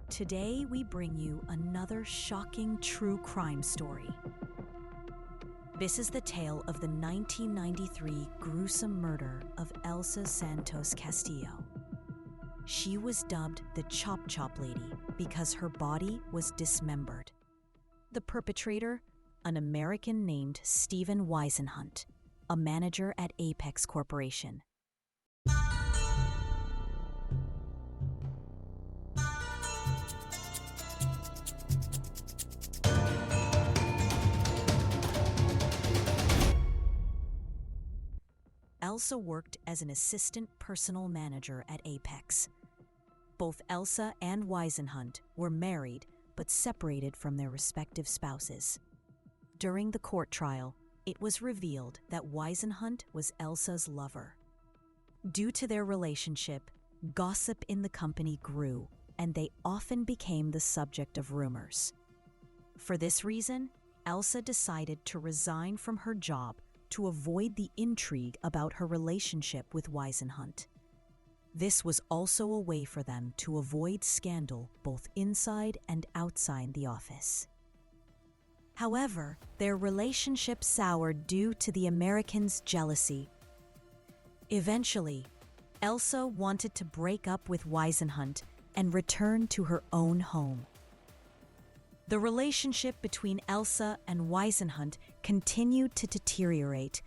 Today, we bring you another shocking true crime story. This is the tale of the 1993 gruesome murder of Elsa Santos Castillo. She was dubbed the Chop Chop Lady because her body was dismembered. The perpetrator, an American named Stephen Weisenhunt, a manager at Apex Corporation. Elsa worked as an assistant personal manager at Apex. Both Elsa and Weisenhunt were married but separated from their respective spouses. During the court trial, it was revealed that Weisenhunt was Elsa's lover. Due to their relationship, gossip in the company grew, and they often became the subject of rumors. For this reason, Elsa decided to resign from her job to avoid the intrigue about her relationship with Weisenhunt. This was also a way for them to avoid scandal both inside and outside the office. However, their relationship soured due to the Americans' jealousy. Eventually, Elsa wanted to break up with Weisenhunt and return to her own home. The relationship between Elsa and Weisenhunt continued to deteriorate,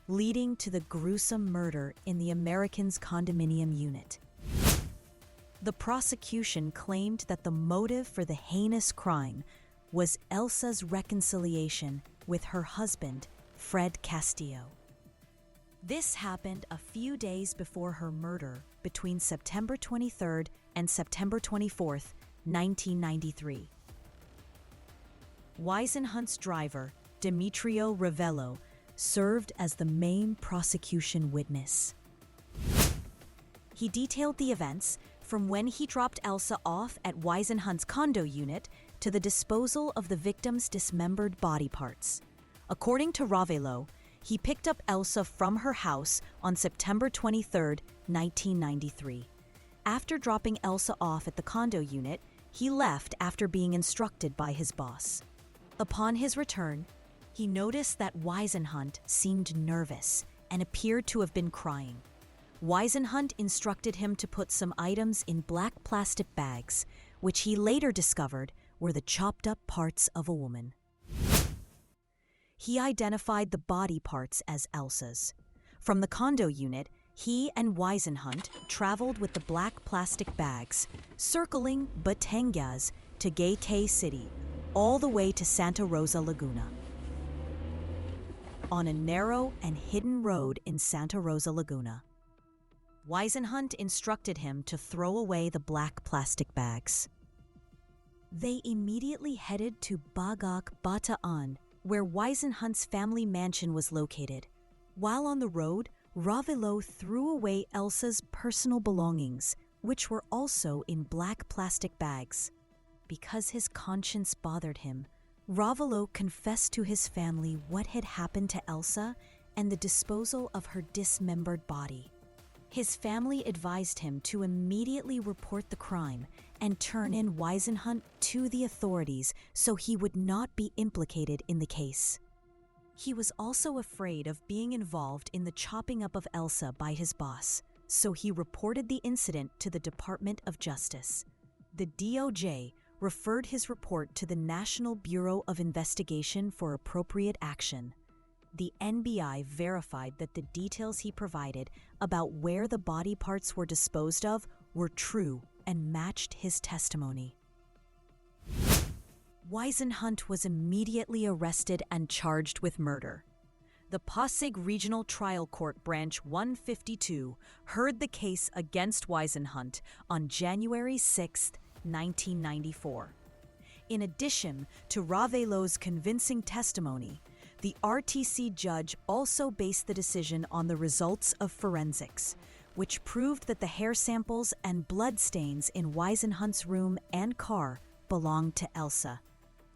leading to the gruesome murder in the Americans' condominium unit. The prosecution claimed that the motive for the heinous crime was Elsa's reconciliation with her husband, Fred Castillo. This happened a few days before her murder between September 23rd and September 24th, 1993. Weisenhunt's driver, Demetrio Ravello, served as the main prosecution witness. He detailed the events from when he dropped Elsa off at Weisenhunt's condo unit to the disposal of the victim's dismembered body parts. According to Ravello, he picked up Elsa from her house on September 23, 1993. After dropping Elsa off at the condo unit, he left after being instructed by his boss. Upon his return, he noticed that Weisenhunt seemed nervous and appeared to have been crying. Weisenhunt instructed him to put some items in black plastic bags, which he later discovered were the chopped-up parts of a woman. He identified the body parts as Elsa's. From the condo unit, he and Weisenhunt traveled with the black plastic bags, circling Batangas to Gay City, all the way to Santa Rosa Laguna. On a narrow and hidden road in Santa Rosa Laguna, Weisenhunt instructed him to throw away the black plastic bags. They immediately headed to Bagak, Bataan, where Weisenhunt's family mansion was located. While on the road, Ravello threw away Elsa's personal belongings, which were also in black plastic bags. Because his conscience bothered him, Ravello confessed to his family what had happened to Elsa and the disposal of her dismembered body. His family advised him to immediately report the crime and turn in Weisenhunt to the authorities so he would not be implicated in the case. He was also afraid of being involved in the chopping up of Elsa by his boss, so he reported the incident to the Department of Justice. The DOJ referred his report to the National Bureau of Investigation for appropriate action. The NBI verified that the details he provided about where the body parts were disposed of were true and matched his testimony. Weisenhunt was immediately arrested and charged with murder. The Pasig Regional Trial Court Branch 152 heard the case against Weisenhunt on January 6, 1994. In addition to Ravello's convincing testimony, the RTC judge also based the decision on the results of forensics, which proved that the hair samples and blood stains in Weisenhunt's room and car belonged to Elsa.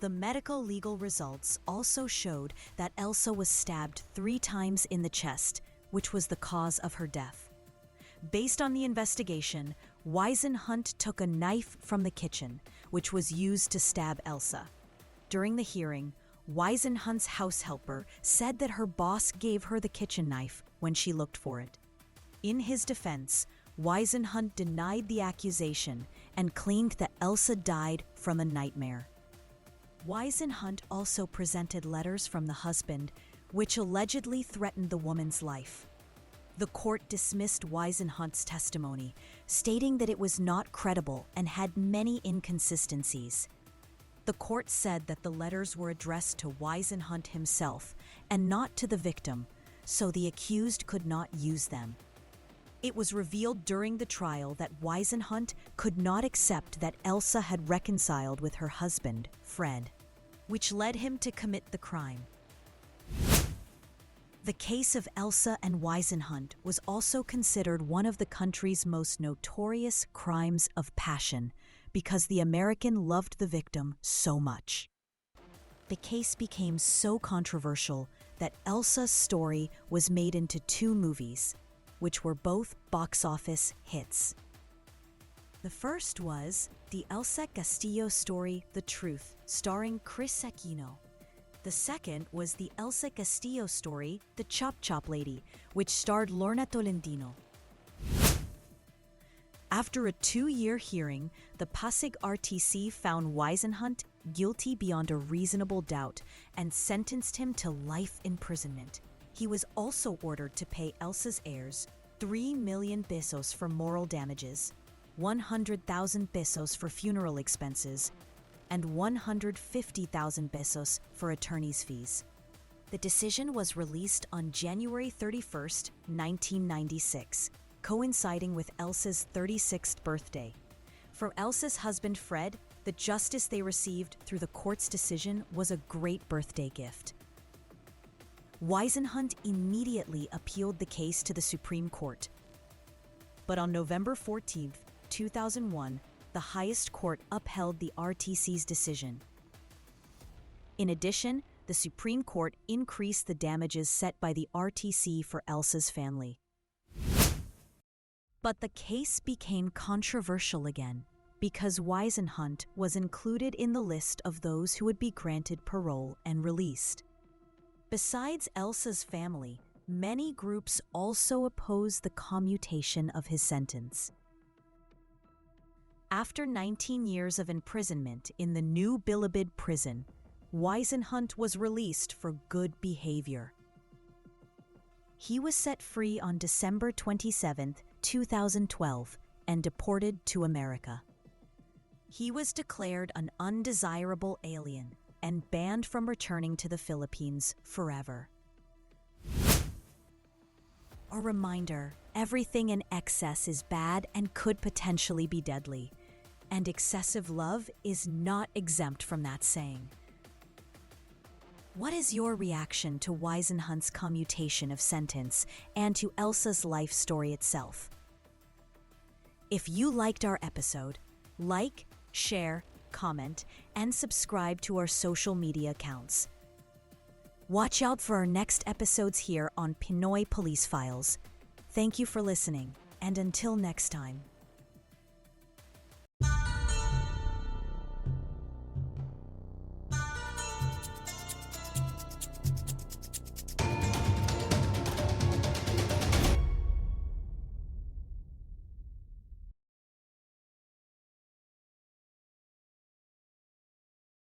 The medical legal results also showed that Elsa was stabbed 3 times in the chest, which was the cause of her death. Based on the investigation, Hunt took a knife from the kitchen, which was used to stab Elsa. During the hearing, Hunt's house helper said that her boss gave her the kitchen knife when she looked for it. In his defense, Hunt denied the accusation and claimed that Elsa died from a nightmare. Hunt also presented letters from the husband, which allegedly threatened the woman's life. The court dismissed Hunt's testimony, stating that it was not credible and had many inconsistencies. The court said that the letters were addressed to Hunt himself and not to the victim, so the accused could not use them. It was revealed during the trial that Hunt could not accept that Elsa had reconciled with her husband, Fred, which led him to commit the crime. The case of Elsa and Hunt was also considered one of the country's most notorious crimes of passion because the American loved the victim so much. The case became so controversial that Elsa's story was made into 2 movies, which were both box office hits. The first was the Elsa Castillo Story, The Truth, starring Chris Aquino. The second was the Elsa Castillo Story, The Chop Chop Lady, which starred Lorna Tolentino. After a 2-year hearing, the Pasig RTC found Hunt guilty beyond a reasonable doubt and sentenced him to life imprisonment. He was also ordered to pay Elsa's heirs 3 million pesos for moral damages, 100,000 pesos for funeral expenses, and 150,000 pesos for attorney's fees. The decision was released on January 31st, 1996, coinciding with Elsa's 36th birthday. For Elsa's husband Fred, the justice they received through the court's decision was a great birthday gift. Hunt immediately appealed the case to the Supreme Court. But on November 14, 2001, the highest court upheld the RTC's decision. In addition, the Supreme Court increased the damages set by the RTC for Elsa's family. But the case became controversial again because Hunt was included in the list of those who would be granted parole and released. Besides Elsa's family, many groups also opposed the commutation of his sentence. After 19 years of imprisonment in the New Bilibid prison, Hunt was released for good behavior. He was set free on December 27, 2012, and deported to America. He was declared an undesirable alien and banned from returning to the Philippines forever. A reminder, everything in excess is bad and could potentially be deadly, and excessive love is not exempt from that saying. What is your reaction to Hunt's commutation of sentence and to Elsa's life story itself? If you liked our episode, like, share, comment, and subscribe to our social media accounts. Watch out for our next episodes here on Pinoy Police Files. Thank you for listening, and until next time.